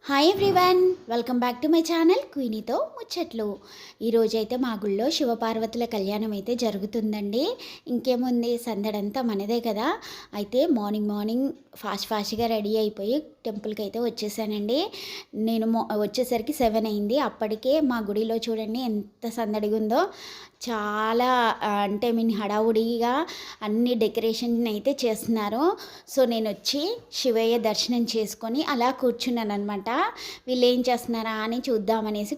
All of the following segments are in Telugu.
Hi everyone, welcome back to my channel క్వీనీతో ముచ్చట్లు. ఈరోజైతే మా గుళ్ళో శివపార్వతుల కళ్యాణం అయితే జరుగుతుందండి. ఇంకేముంది, సందడంతా మనదే కదా. అయితే మార్నింగ్ ఫాస్ట్గా రెడీ అయిపోయి టెంపుల్కి అయితే వచ్చేసానండి. నేను వచ్చేసరికి 7 అయింది. అప్పటికే మా గుడిలో చూడండి ఎంత సందడిగా ఉందో. చాలా అంటే హడావుడిగా అన్ని డెకరేషన్ అయితే చేస్తున్నారు. సో నేను వచ్చి శివయ్య దర్శనం చేసుకొని అలా కూర్చున్నాను అనమాట. వీళ్ళు ఏం చేస్తున్నారా అని చూద్దామనేసి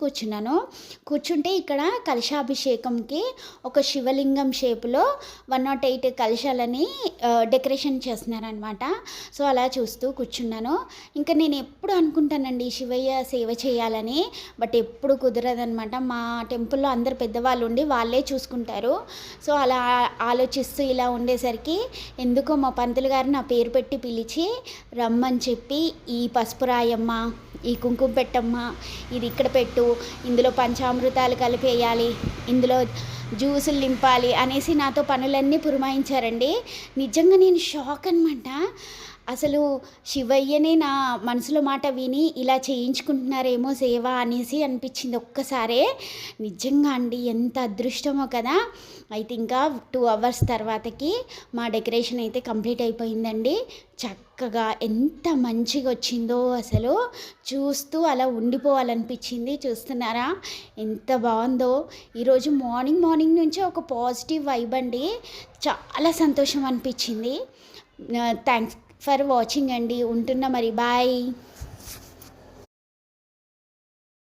కూర్చుంటే ఇక్కడ కలశాభిషేకంకి ఒక శివలింగం షేపులో 108 కలశాలని డెకరేషన్ చేస్తున్నారనమాట. సో అలా చూస్తూ కూర్చున్నాను. ఇంకా నేను ఎప్పుడు అనుకుంటానండి శివయ్య సేవ చేయాలని, బట్ ఎప్పుడు కుదరదనమాట. మా టెంపుల్లో అందరు పెద్దవాళ్ళు ఉండి వాళ్ళే చూసుకుంటారు. సో అలా ఆలోచిస్తూ ఇలా ఉండేసరికి ఎందుకో మా పంతులు గారు నా పేరు పెట్టి పిలిచి రమ్మని చెప్పి, ఈ పసుపు రాయమ్మ, ఈ కుంకుమ పెట్టమ్మ, ఇది ఇక్కడ పెట్టు, ఇందులో పంచామృతాలు కలిపేయాలి, ఇందులో జ్యూసులు నింపాలి అనేసి నాతో పనులన్నీ పురమాయించారండి. నిజంగా నేను షాక్ అనమాట. అసలు శివయ్యనే నా మనసులో మాట విని ఇలా చేయించుకుంటున్నారేమో సేవ అనేసి అనిపించింది ఒక్కసారే. నిజంగా అండి ఎంత అదృష్టమో కదా. అయితే ఇంకా 2 అవర్స్ తర్వాతకి మా డెకరేషన్ అయితే కంప్లీట్ అయిపోయిందండి. చక్కగా ఎంత మంచిగా వచ్చిందో అసలు చూస్తూ అలా ఉండిపోవాలనిపించింది. చూస్తున్నారా ఎంత బాగుందో. ఈరోజు మార్నింగ్ నుంచి ఒక పాజిటివ్ వైబ్ అండి. చాలా సంతోషం అనిపించింది. థ్యాంక్స్ ఫర్ వాచింగ్ అండి. ఉంటున్నా మరి, బాయ్.